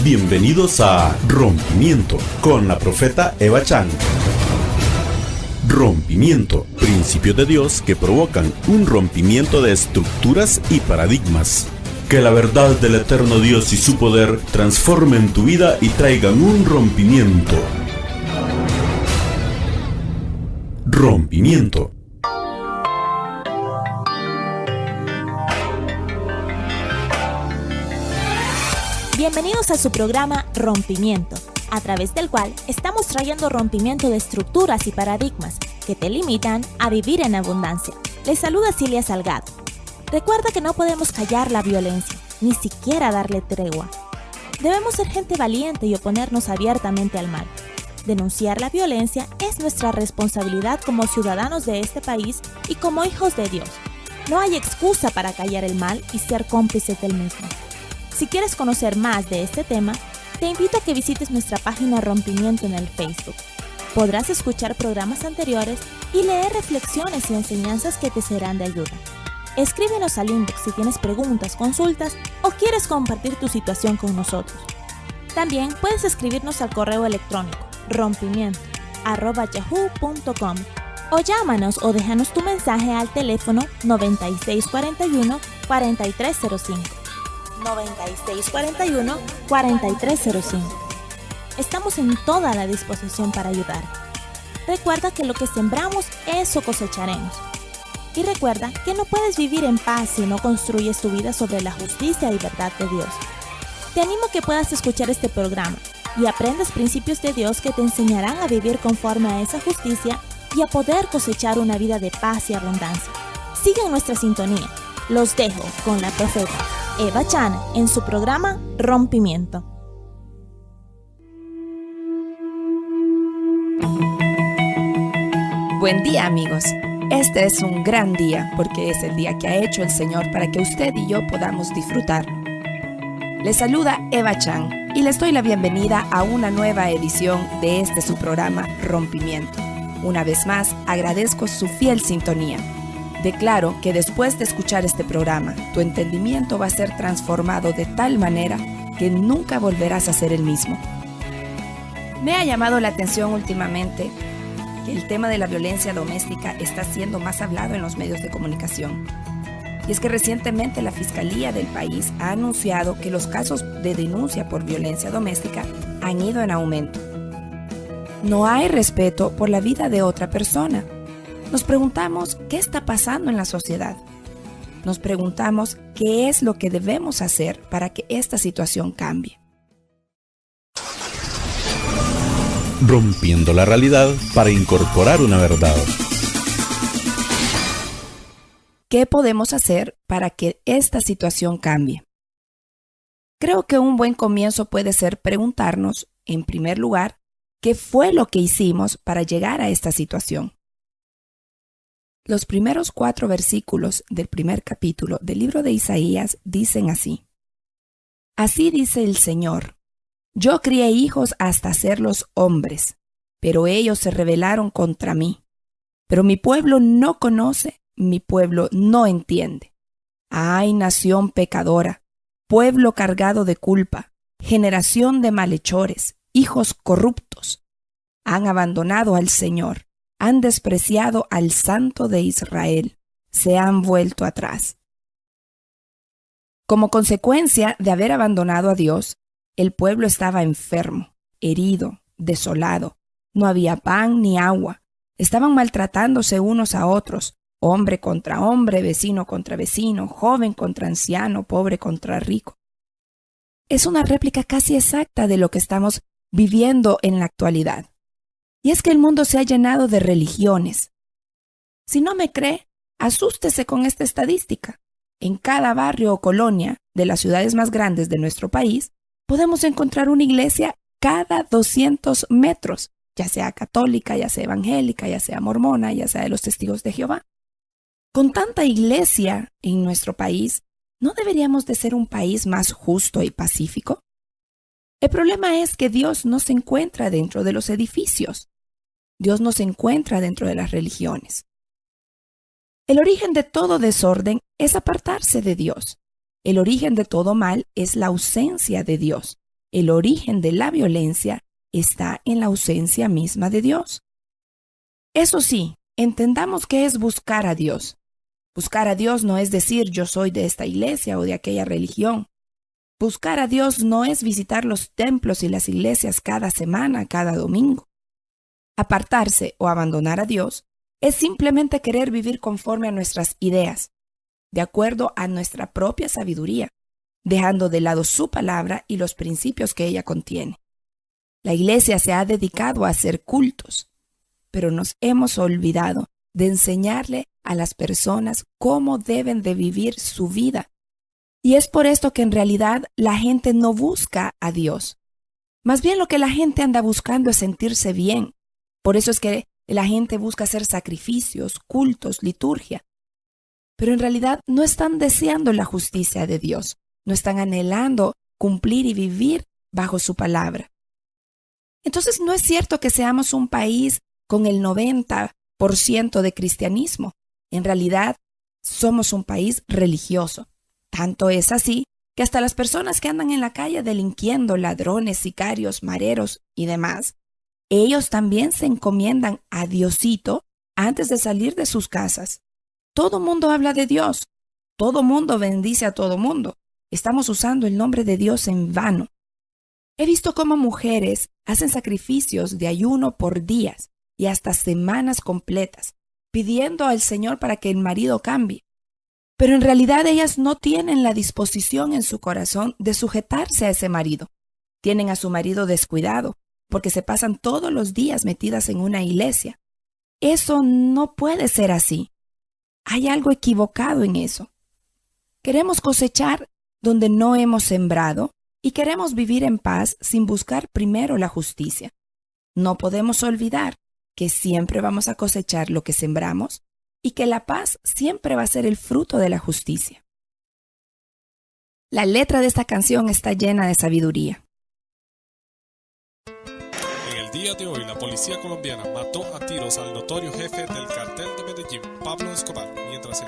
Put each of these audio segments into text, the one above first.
Bienvenidos a Rompimiento con la profeta Eva Chan. Rompimiento, principios de Dios que provocan un rompimiento de estructuras y paradigmas. Que la verdad del eterno Dios y su poder transformen tu vida y traigan un rompimiento. Rompimiento. Bienvenidos a su programa Rompimiento, a través del cual estamos trayendo rompimiento de estructuras y paradigmas que te limitan a vivir en abundancia. Les saluda Cilia Salgado. Recuerda que no podemos callar la violencia, ni siquiera darle tregua. Debemos ser gente valiente y oponernos abiertamente al mal. Denunciar la violencia es nuestra responsabilidad como ciudadanos de este país y como hijos de Dios. No hay excusa para callar el mal y ser cómplices del mismo. Si quieres conocer más de este tema, te invito a que visites nuestra página Rompimiento en el Facebook. Podrás escuchar programas anteriores y leer reflexiones y enseñanzas que te serán de ayuda. Escríbenos al inbox si tienes preguntas, consultas o quieres compartir tu situación con nosotros. También puedes escribirnos al correo electrónico rompimiento@yahoo.com o llámanos o déjanos tu mensaje al teléfono 9641-4305. 9641-4305. Estamos en toda la disposición para ayudar. Recuerda que lo que sembramos, eso cosecharemos. Y recuerda que no puedes vivir en paz si no construyes tu vida sobre la justicia y verdad de Dios. Te animo a que puedas escuchar este programa y aprendas principios de Dios que te enseñarán a vivir conforme a esa justicia y a poder cosechar una vida de paz y abundancia. Sigue en nuestra sintonía. Los dejo con la profeta Eva Chan en su programa Rompimiento. Buen día, amigos. Este es un gran día porque es el día que ha hecho el Señor para que usted y yo podamos disfrutarlo. Les saluda Eva Chan y les doy la bienvenida a una nueva edición de este su programa Rompimiento. Una vez más, agradezco su fiel sintonía. Declaro que después de escuchar este programa, tu entendimiento va a ser transformado de tal manera que nunca volverás a ser el mismo. Me ha llamado la atención últimamente que el tema de la violencia doméstica está siendo más hablado en los medios de comunicación. Y es que recientemente la Fiscalía del país ha anunciado que los casos de denuncia por violencia doméstica han ido en aumento. No hay respeto por la vida de otra persona. Nos preguntamos qué está pasando en la sociedad. Nos preguntamos qué es lo que debemos hacer para que esta situación cambie. Rompiendo la realidad para incorporar una verdad. ¿Qué podemos hacer para que esta situación cambie? Creo que un buen comienzo puede ser preguntarnos, en primer lugar, ¿qué fue lo que hicimos para llegar a esta situación? Los primeros 4 versículos del primer capítulo del libro de Isaías dicen así: Así dice el Señor, yo crié hijos hasta hacerlos hombres, pero ellos se rebelaron contra mí. Pero mi pueblo no conoce, mi pueblo no entiende. ¡Ay, nación pecadora, pueblo cargado de culpa, generación de malhechores, hijos corruptos! Han abandonado al Señor. Han despreciado al Santo de Israel, se han vuelto atrás. Como consecuencia de haber abandonado a Dios, el pueblo estaba enfermo, herido, desolado. No había pan ni agua. Estaban maltratándose unos a otros, hombre contra hombre, vecino contra vecino, joven contra anciano, pobre contra rico. Es una réplica casi exacta de lo que estamos viviendo en la actualidad. Y es que el mundo se ha llenado de religiones. Si no me cree, asústese con esta estadística. En cada barrio o colonia de las ciudades más grandes de nuestro país, podemos encontrar una iglesia cada 200 metros, ya sea católica, ya sea evangélica, ya sea mormona, ya sea de los Testigos de Jehová. Con tanta iglesia en nuestro país, ¿no deberíamos de ser un país más justo y pacífico? El problema es que Dios no se encuentra dentro de los edificios. Dios no se encuentra dentro de las religiones. El origen de todo desorden es apartarse de Dios. El origen de todo mal es la ausencia de Dios. el origen de la violencia está en la ausencia misma de Dios. Eso sí, entendamos qué es buscar a Dios. Buscar a Dios no es decir yo soy de esta iglesia o de aquella religión. Buscar a Dios no es visitar los templos y las iglesias cada semana, cada domingo. Apartarse o abandonar a Dios es simplemente querer vivir conforme a nuestras ideas, de acuerdo a nuestra propia sabiduría, dejando de lado su palabra y los principios que ella contiene. La iglesia se ha dedicado a hacer cultos, pero nos hemos olvidado de enseñarle a las personas cómo deben de vivir su vida. Y es por esto que en realidad la gente no busca a Dios. Más bien lo que la gente anda buscando es sentirse bien. Por eso es que la gente busca hacer sacrificios, cultos, liturgia. Pero en realidad no están deseando la justicia de Dios. No están anhelando cumplir y vivir bajo su palabra. Entonces no es cierto que seamos un país con el 90% de cristianismo. En realidad somos un país religioso. Tanto es así que hasta las personas que andan en la calle delinquiendo, ladrones, sicarios, mareros y demás, ellos también se encomiendan a Diosito antes de salir de sus casas. Todo mundo habla de Dios. Todo mundo bendice a todo mundo. Estamos usando el nombre de Dios en vano. He visto cómo mujeres hacen sacrificios de ayuno por días y hasta semanas completas, pidiendo al Señor para que el marido cambie. Pero en realidad ellas no tienen la disposición en su corazón de sujetarse a ese marido. Tienen a su marido descuidado, porque se pasan todos los días metidas en una iglesia. Eso no puede ser así. Hay algo equivocado en eso. Queremos cosechar donde no hemos sembrado y queremos vivir en paz sin buscar primero la justicia. No podemos olvidar que siempre vamos a cosechar lo que sembramos y que la paz siempre va a ser el fruto de la justicia. La letra de esta canción está llena de sabiduría. En el día de hoy, la policía colombiana mató a tiros al notorio jefe del cartel de Medellín, Pablo Escobar, mientras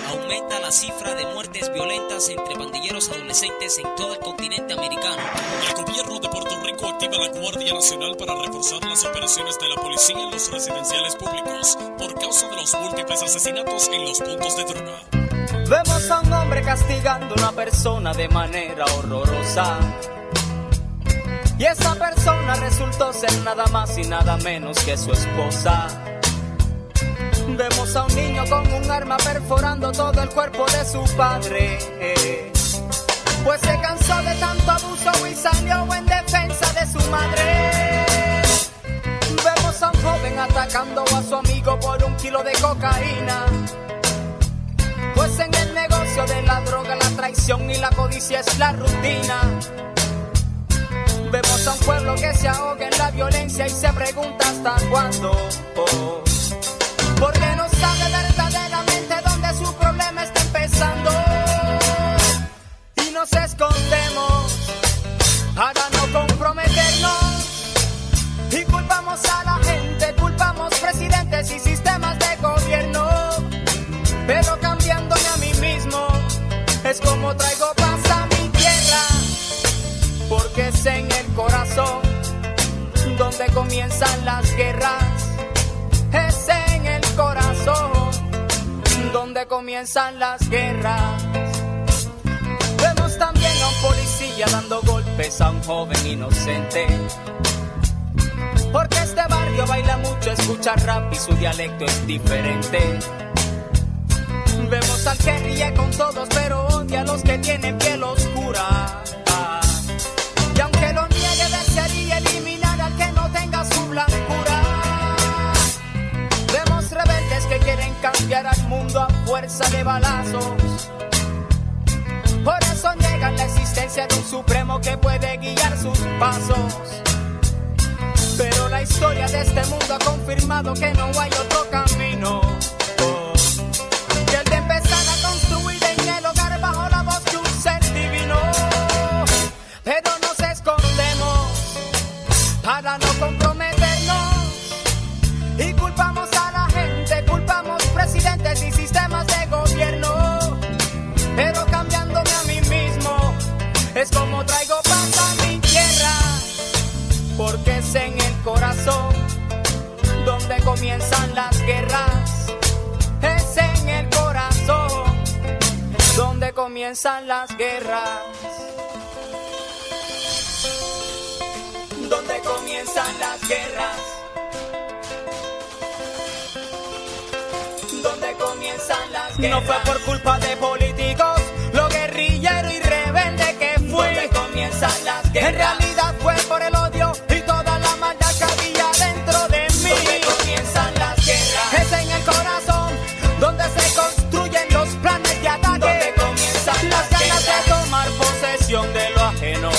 aumenta la cifra de muertes violentas entre pandilleros adolescentes en todo el continente americano. El gobierno de Puerto Rico activa la Guardia Nacional para reforzar las operaciones de la policía en los residenciales públicos por causa de los múltiples asesinatos en los puntos de droga. Vemos a un hombre castigando a una persona de manera horrorosa. Y esa persona resultó ser nada más y nada menos que su esposa. Vemos a un niño con un arma perforando todo el cuerpo de su padre, pues se cansó de tanto abuso y salió en defensa de su madre. Vemos a un joven atacando a su amigo por 1 kilo de cocaína, pues en el negocio de la droga la traición y la codicia es la rutina. Vemos a un pueblo que se ahoga en la violencia y se pregunta hasta cuándo, porque no sabe verdaderamente dónde su problema está empezando. Y nos escondemos para no comprometernos y culpamos a la gente, culpamos presidentes y sistemas de gobierno. Pero cambiándome a mí mismo es como traigo paz a mi tierra, porque es en el corazón donde comienzan las guerras. Es en el corazón donde comienzan las guerras. Vemos también a un policía dando golpes a un joven inocente, porque este barrio baila mucho, escucha rap y su dialecto es diferente. Vemos al que ríe con todos pero odia a los que tienen piel oscura. Y aunque lo niegue, desearía eliminar al que no tenga su blancura. Vemos rebeldes que quieren cambiar al mundo a fuerza de balazos. Por eso niegan la existencia de un supremo que puede guiar sus pasos. Pero la historia de este mundo ha confirmado que no hay otro camino que el de empezar a construir en el hogar bajo la voz de un ser divino. Pero nos escondemos para no comprometernos y culpamos a la gente, culpamos presidentes y sistemas de gobierno. Pero cambiándome a mí mismo es como traigo paz a mi tierra. porque es en el corazón donde comienzan las guerras. Es en el corazón donde comienzan las guerras. Donde comienzan las guerras. Donde comienzan las guerras. No fue por culpa de políticos, lo guerrillero y rebelde que fui. Donde comienzan las guerras. En realidad fue por el odio y toda la maldad que había dentro de mí. Donde comienzan las guerras. Es en el corazón donde se construyen los planes de ataque. Donde comienzan las ganas de tomar posesión de lo ajeno.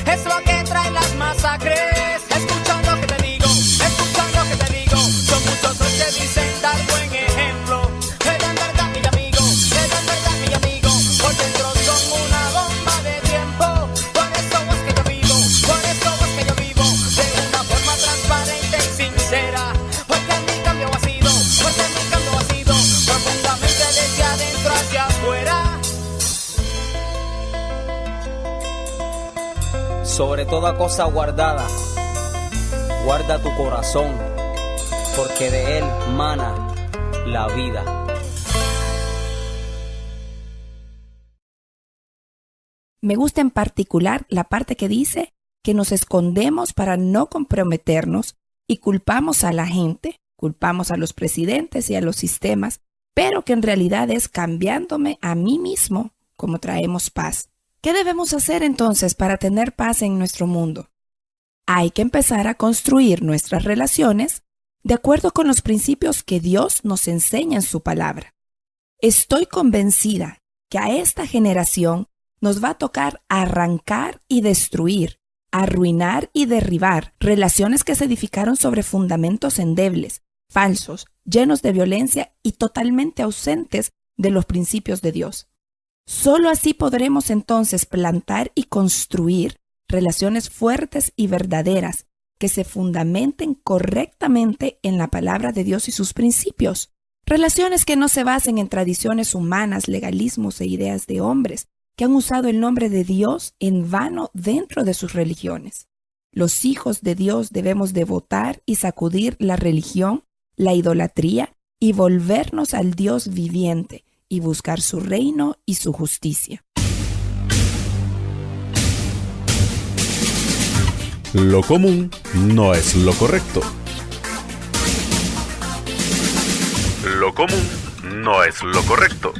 Es lo que trae las masacres. Escucha lo que te digo, escucha lo que te digo. Son muchos los que dicen dar buen ejemplo. En verdad, mi amigo, en verdad, mi amigo. Por dentro son una bomba de tiempo. Por eso es que yo vivo, por eso es que yo vivo. De una forma transparente y sincera. Porque mi cambio ha sido, porque mi cambio ha sido profundamente desde adentro hacia afuera. Sobre toda cosa guardada, guarda tu corazón, porque de él mana la vida. Me gusta en particular la parte que dice que nos escondemos para no comprometernos y culpamos a la gente, culpamos a los presidentes y a los sistemas, pero que en realidad es cambiándome a mí mismo como traemos paz. ¿Qué debemos hacer entonces para tener paz en nuestro mundo? Hay que empezar a construir nuestras relaciones de acuerdo con los principios que Dios nos enseña en su palabra. Estoy convencida que a esta generación nos va a tocar arrancar y destruir, arruinar y derribar relaciones que se edificaron sobre fundamentos endebles, falsos, llenos de violencia y totalmente ausentes de los principios de Dios. Solo así podremos entonces plantar y construir relaciones fuertes y verdaderas que se fundamenten correctamente en la palabra de Dios y sus principios. Relaciones que no se basen en tradiciones humanas, legalismos e ideas de hombres que han usado el nombre de Dios en vano dentro de sus religiones. Los hijos de Dios debemos devotar y sacudir la religión, la idolatría y volvernos al Dios viviente y buscar su reino y su justicia. Lo común no es lo correcto. Lo común no es lo correcto.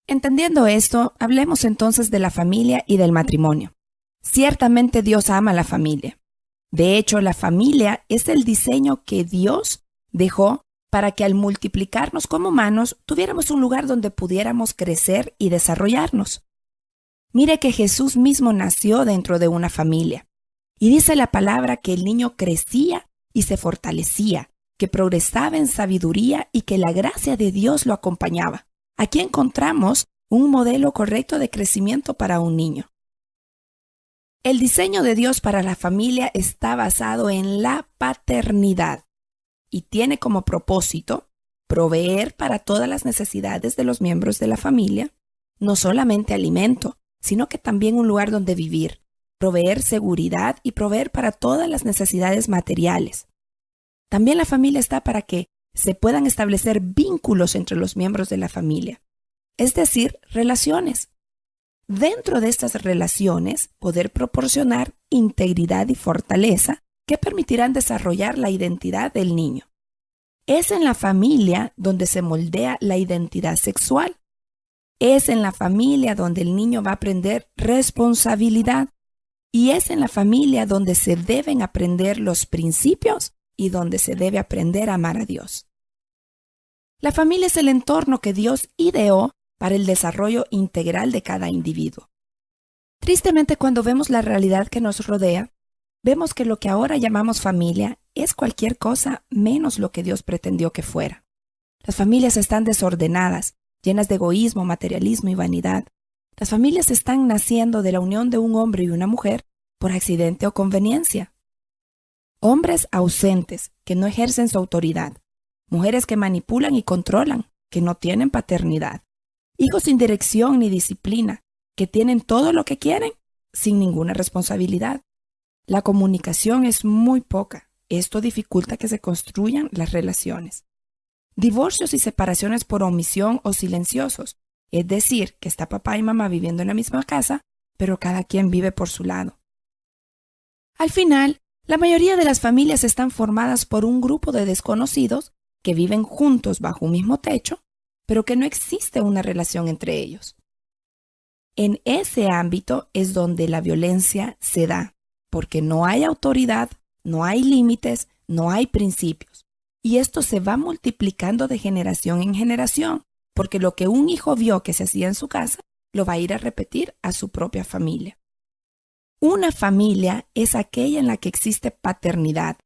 Entendiendo esto, hablemos entonces de la familia y del matrimonio. Ciertamente Dios ama a la familia. De hecho, la familia es el diseño que Dios dejó para que al multiplicarnos como humanos tuviéramos un lugar donde pudiéramos crecer y desarrollarnos. Mire que Jesús mismo nació dentro de una familia. Y dice la palabra que el niño crecía y se fortalecía, que progresaba en sabiduría y que la gracia de Dios lo acompañaba. Aquí encontramos un modelo correcto de crecimiento para un niño. El diseño de Dios para la familia está basado en la paternidad y tiene como propósito proveer para todas las necesidades de los miembros de la familia, no solamente alimento, sino que también un lugar donde vivir, proveer seguridad y proveer para todas las necesidades materiales. También la familia está para que se puedan establecer vínculos entre los miembros de la familia, es decir, relaciones. Dentro de estas relaciones, poder proporcionar integridad y fortaleza que permitirán desarrollar la identidad del niño. Es en la familia donde se moldea la identidad sexual. Es en la familia donde el niño va a aprender responsabilidad. Y es en la familia donde se deben aprender los principios y donde se debe aprender a amar a Dios. La familia es el entorno que Dios ideó para el desarrollo integral de cada individuo. Tristemente, cuando vemos la realidad que nos rodea, vemos que lo que ahora llamamos familia es cualquier cosa menos lo que Dios pretendió que fuera. Las familias están desordenadas, llenas de egoísmo, materialismo y vanidad. Las familias están naciendo de la unión de un hombre y una mujer por accidente o conveniencia. Hombres ausentes que no ejercen su autoridad. Mujeres que manipulan y controlan, que no tienen paternidad. Hijos sin dirección ni disciplina, que tienen todo lo que quieren sin ninguna responsabilidad. La comunicación es muy poca. Esto dificulta que se construyan las relaciones. Divorcios y separaciones por omisión o silenciosos, es decir, que está papá y mamá viviendo en la misma casa, pero cada quien vive por su lado. Al final, la mayoría de las familias están formadas por un grupo de desconocidos que viven juntos bajo un mismo techo, pero que no existe una relación entre ellos. En ese ámbito es donde la violencia se da, porque no hay autoridad, no hay límites, no hay principios. Y esto se va multiplicando de generación en generación, porque lo que un hijo vio que se hacía en su casa, lo va a ir a repetir a su propia familia. Una familia es aquella en la que existe paternidad,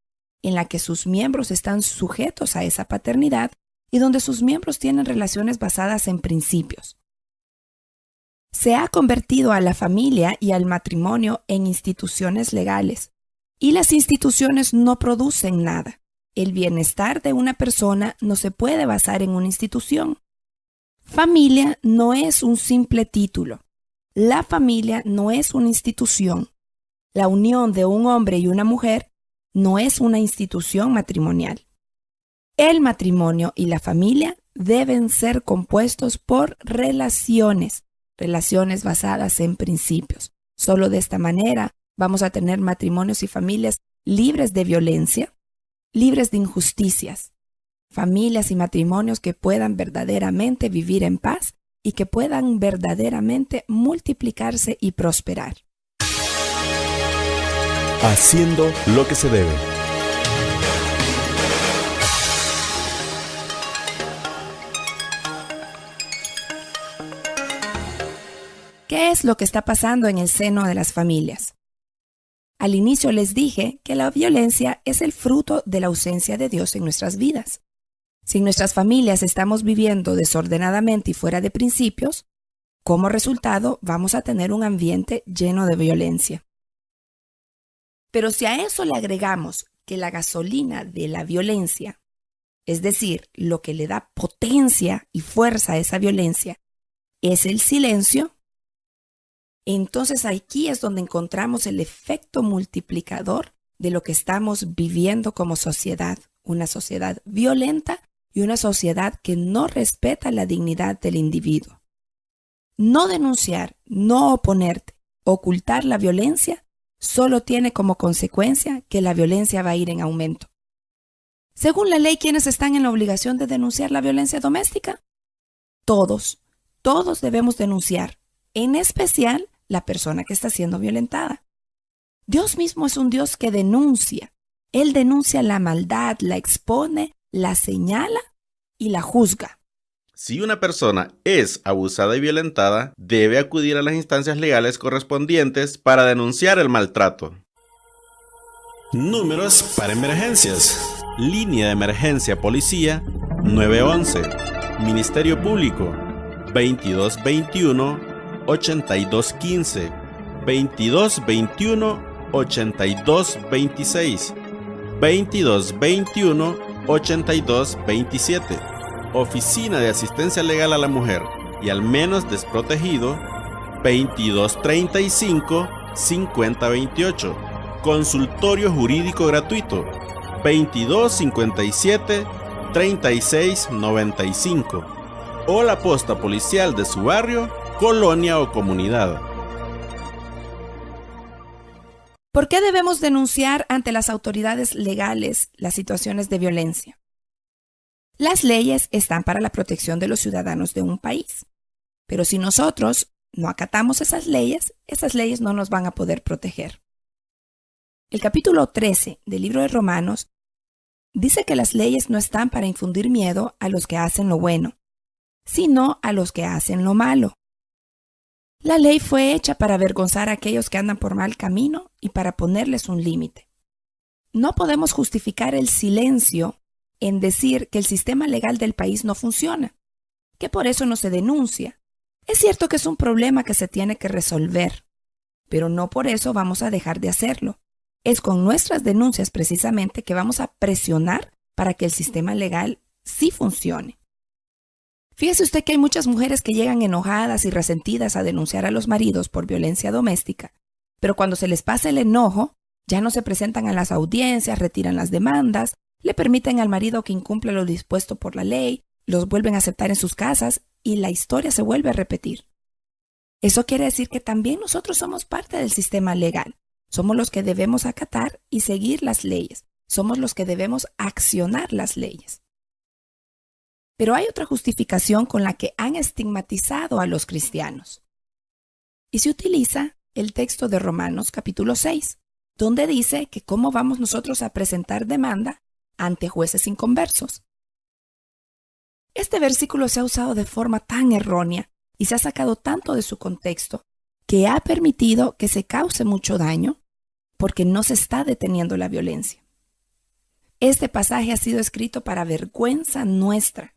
en la que sus miembros están sujetos a esa paternidad y donde sus miembros tienen relaciones basadas en principios. Se ha convertido a la familia y al matrimonio en instituciones legales, y las instituciones no producen nada. El bienestar de una persona no se puede basar en una institución. Familia no es un simple título. La familia no es una institución. La unión de un hombre y una mujer no es una institución matrimonial. El matrimonio y la familia deben ser compuestos por relaciones basadas en principios. Solo de esta manera vamos a tener matrimonios y familias libres de violencia, libres de injusticias, familias y matrimonios que puedan verdaderamente vivir en paz y que puedan verdaderamente multiplicarse y prosperar. Haciendo lo que se debe. ¿Qué es lo que está pasando en el seno de las familias? Al inicio les dije que la violencia es el fruto de la ausencia de Dios en nuestras vidas. Si en nuestras familias estamos viviendo desordenadamente y fuera de principios, como resultado vamos a tener un ambiente lleno de violencia. Pero si a eso le agregamos que la gasolina de la violencia, es decir, lo que le da potencia y fuerza a esa violencia, es el silencio, entonces aquí es donde encontramos el efecto multiplicador de lo que estamos viviendo como sociedad, una sociedad violenta y una sociedad que no respeta la dignidad del individuo. No denunciar, no oponerte, ocultar la violencia, solo tiene como consecuencia que la violencia va a ir en aumento. Según la ley, ¿quiénes están en la obligación de denunciar la violencia doméstica? Todos debemos denunciar, en especial la persona que está siendo violentada. Dios mismo es un Dios que denuncia. Él denuncia la maldad, la expone, la señala y la juzga. Si una persona es abusada y violentada, debe acudir a las instancias legales correspondientes para denunciar el maltrato. Números para emergencias. Línea de emergencia policía 911. Ministerio Público 2221-8215, 2221-8226, 2221-8227. Oficina de Asistencia Legal a la Mujer y al menos desprotegido 2235-5028. Consultorio Jurídico Gratuito 2257-3695. O la posta policial de su barrio, colonia o comunidad. ¿Por qué debemos denunciar ante las autoridades legales las situaciones de violencia? Las leyes están para la protección de los ciudadanos de un país, pero si nosotros no acatamos esas leyes no nos van a poder proteger. El capítulo 13 del libro de Romanos dice que las leyes no están para infundir miedo a los que hacen lo bueno, sino a los que hacen lo malo. La ley fue hecha para avergonzar a aquellos que andan por mal camino y para ponerles un límite. No podemos justificar el silencio en decir que el sistema legal del país no funciona, que por eso no se denuncia. Es cierto que es un problema que se tiene que resolver, pero no por eso vamos a dejar de hacerlo. Es con nuestras denuncias precisamente que vamos a presionar para que el sistema legal sí funcione. Fíjese usted que hay muchas mujeres que llegan enojadas y resentidas a denunciar a los maridos por violencia doméstica, pero cuando se les pasa el enojo, Ya no se presentan a las audiencias, retiran las demandas, le permiten al marido que incumpla lo dispuesto por la ley, los vuelven a aceptar en sus casas y la historia se vuelve a repetir. Eso quiere decir que también nosotros somos parte del sistema legal. Somos los que debemos acatar y seguir las leyes. Somos los que debemos accionar las leyes. Pero hay otra justificación con la que han estigmatizado a los cristianos. Y se utiliza el texto de Romanos capítulo 6, donde dice que cómo vamos nosotros a presentar demanda ante jueces inconversos. Este versículo se ha usado de forma tan errónea y se ha sacado tanto de su contexto que ha permitido que se cause mucho daño porque no se está deteniendo la violencia. Este pasaje ha sido escrito para vergüenza nuestra,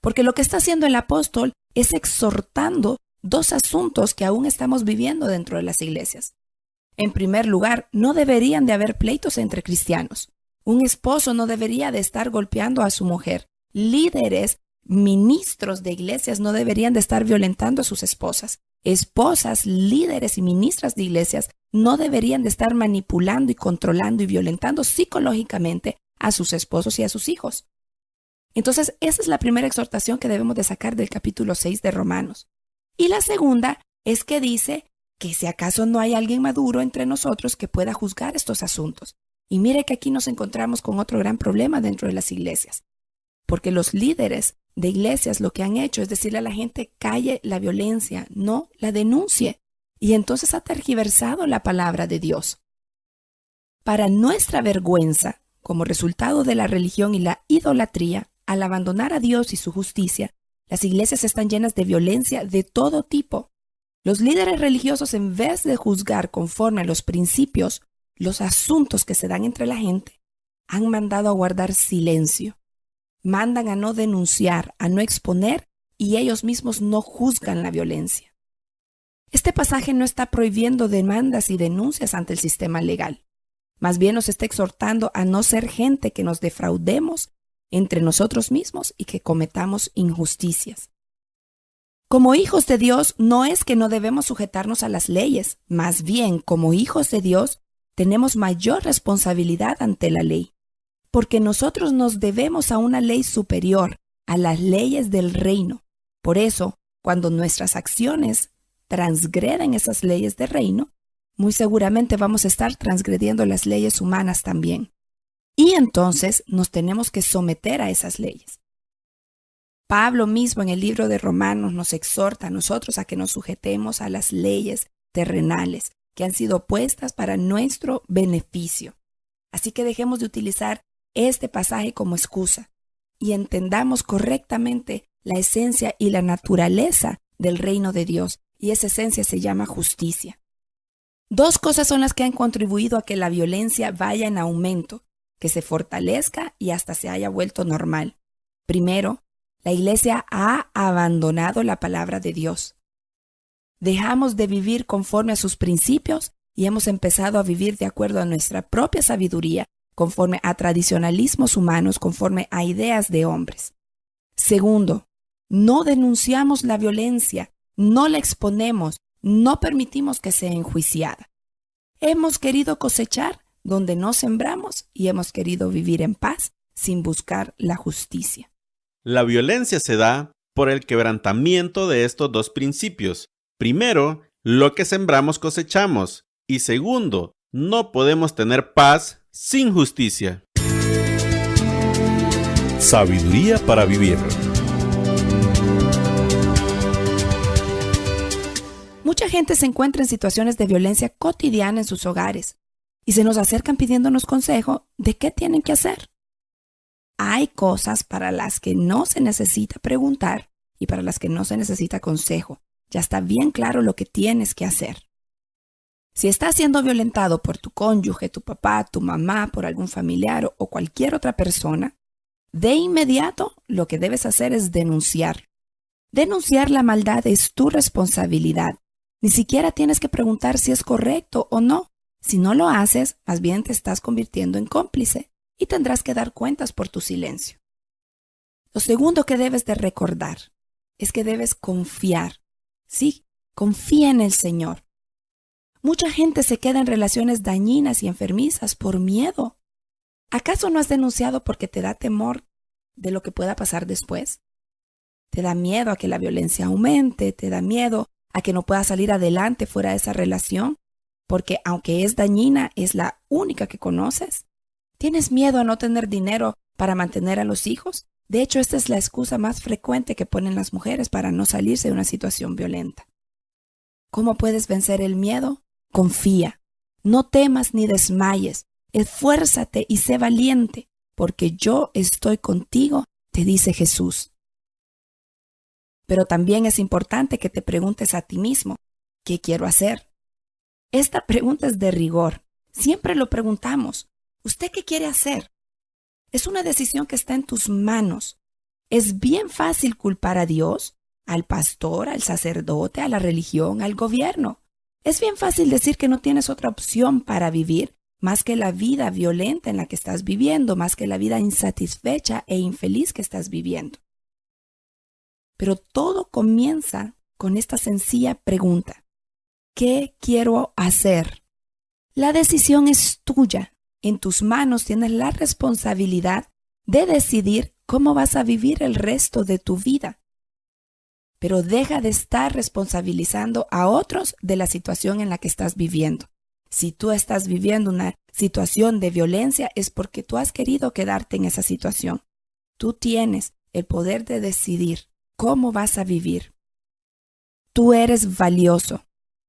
porque lo que está haciendo el apóstol es exhortando dos asuntos que aún estamos viviendo dentro de las iglesias. En primer lugar, no deberían de haber pleitos entre cristianos. Un esposo no debería de estar golpeando a su mujer. Líderes, ministros de iglesias no deberían de estar violentando a sus esposas. Esposas, líderes y ministras de iglesias no deberían de estar manipulando y controlando y violentando psicológicamente a sus esposos y a sus hijos. Entonces, esa es la primera exhortación que debemos de sacar del capítulo 6 de Romanos. Y la segunda es que dice que si acaso no hay alguien maduro entre nosotros que pueda juzgar estos asuntos. Y mire que aquí nos encontramos con otro gran problema dentro de las iglesias. Porque los líderes de iglesias lo que han hecho es decirle a la gente calle la violencia, no la denuncie. Y entonces ha tergiversado la palabra de Dios. Para nuestra vergüenza, como resultado de la religión y la idolatría, al abandonar a Dios y su justicia, las iglesias están llenas de violencia de todo tipo. Los líderes religiosos, en vez de juzgar conforme a los principios, los asuntos que se dan entre la gente, han mandado a guardar silencio. Mandan a no denunciar, a no exponer, y ellos mismos no juzgan la violencia. Este pasaje no está prohibiendo demandas y denuncias ante el sistema legal. Más bien nos está exhortando a no ser gente que nos defraudemos entre nosotros mismos y que cometamos injusticias. Como hijos de Dios, no es que no debemos sujetarnos a las leyes, más bien, como hijos de Dios, tenemos mayor responsabilidad ante la ley, porque nosotros nos debemos a una ley superior, a las leyes del reino. Por eso, cuando nuestras acciones transgreden esas leyes del reino, muy seguramente vamos a estar transgrediendo las leyes humanas también. Y entonces nos tenemos que someter a esas leyes. Pablo mismo en el libro de Romanos nos exhorta a nosotros a que nos sujetemos a las leyes terrenales que han sido puestas para nuestro beneficio. Así que dejemos de utilizar este pasaje como excusa y entendamos correctamente la esencia y la naturaleza del reino de Dios, y esa esencia se llama justicia. Dos cosas son las que han contribuido a que la violencia vaya en aumento, que se fortalezca y hasta se haya vuelto normal. Primero, la iglesia ha abandonado la palabra de Dios. Dejamos de vivir conforme a sus principios y hemos empezado a vivir de acuerdo a nuestra propia sabiduría, conforme a tradicionalismos humanos, conforme a ideas de hombres. Segundo, no denunciamos la violencia, no la exponemos, no permitimos que sea enjuiciada. Hemos querido cosechar donde no sembramos y hemos querido vivir en paz sin buscar la justicia. La violencia se da por el quebrantamiento de estos dos principios. Primero, lo que sembramos cosechamos. Y segundo, no podemos tener paz sin justicia. Sabiduría para vivir. Mucha gente se encuentra en situaciones de violencia cotidiana en sus hogares y se nos acercan pidiéndonos consejo de qué tienen que hacer. Hay cosas para las que no se necesita preguntar y para las que no se necesita consejo. Ya está bien claro lo que tienes que hacer. Si estás siendo violentado por tu cónyuge, tu papá, tu mamá, por algún familiar o cualquier otra persona, de inmediato lo que debes hacer es denunciar. Denunciar la maldad es tu responsabilidad. Ni siquiera tienes que preguntar si es correcto o no. Si no lo haces, más bien te estás convirtiendo en cómplice y tendrás que dar cuentas por tu silencio. Lo segundo que debes de recordar es que debes confiar. Sí, confía en el Señor. Mucha gente se queda en relaciones dañinas y enfermizas por miedo. ¿Acaso no has denunciado porque te da temor de lo que pueda pasar después? ¿Te da miedo a que la violencia aumente? ¿Te da miedo a que no puedas salir adelante fuera de esa relación? Porque aunque es dañina, es la única que conoces. ¿Tienes miedo a no tener dinero para mantener a los hijos? De hecho, esta es la excusa más frecuente que ponen las mujeres para no salirse de una situación violenta. ¿Cómo puedes vencer el miedo? Confía. No temas ni desmayes. Esfuérzate y sé valiente, porque yo estoy contigo, te dice Jesús. Pero también es importante que te preguntes a ti mismo, ¿qué quiero hacer? Esta pregunta es de rigor. Siempre lo preguntamos. ¿Usted qué quiere hacer? Es una decisión que está en tus manos. Es bien fácil culpar a Dios, al pastor, al sacerdote, a la religión, al gobierno. Es bien fácil decir que no tienes otra opción para vivir más que la vida violenta en la que estás viviendo, más que la vida insatisfecha e infeliz que estás viviendo. Pero todo comienza con esta sencilla pregunta. ¿Qué quiero hacer? La decisión es tuya. En tus manos tienes la responsabilidad de decidir cómo vas a vivir el resto de tu vida. Pero deja de estar responsabilizando a otros de la situación en la que estás viviendo. Si tú estás viviendo una situación de violencia, es porque tú has querido quedarte en esa situación. Tú tienes el poder de decidir cómo vas a vivir. Tú eres valioso.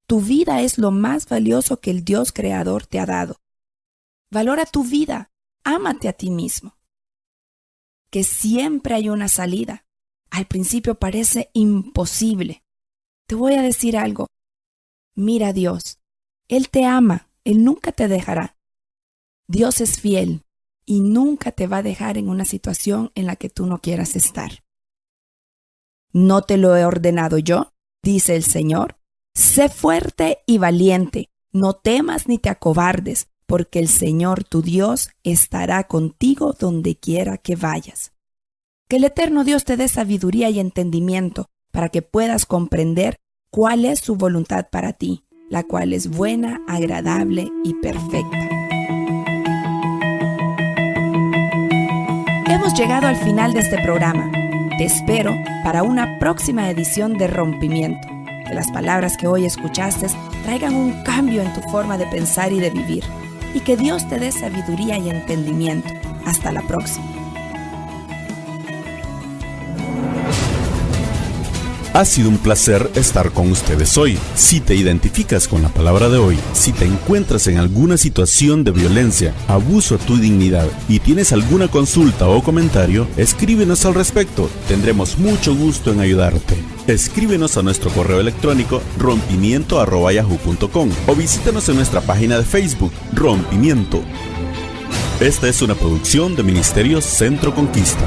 Tu vida es lo más valioso que el Dios creador te ha dado. Valora tu vida. Ámate a ti mismo. Que siempre hay una salida. Al principio parece imposible. Te voy a decir algo. Mira a Dios. Él te ama. Él nunca te dejará. Dios es fiel y nunca te va a dejar en una situación en la que tú no quieras estar. ¿No te lo he ordenado yo?, dice el Señor. Sé fuerte y valiente. No temas ni te acobardes, porque el Señor tu Dios estará contigo donde quiera que vayas. Que el eterno Dios te dé sabiduría y entendimiento para que puedas comprender cuál es su voluntad para ti, la cual es buena, agradable y perfecta. Hemos llegado al final de este programa. Te espero para una próxima edición de Rompimiento. Que las palabras que hoy escuchaste traigan un cambio en tu forma de pensar y de vivir. Y que Dios te dé sabiduría y entendimiento. Hasta la próxima. Ha sido un placer estar con ustedes hoy. Si te identificas con la palabra de hoy, si te encuentras en alguna situación de violencia, abuso a tu dignidad y tienes alguna consulta o comentario, escríbenos al respecto. Tendremos mucho gusto en ayudarte. Escríbenos a nuestro correo electrónico rompimiento@yahoo.com o visítanos en nuestra página de Facebook, Rompimiento. Esta es una producción de Ministerio Centro Conquista.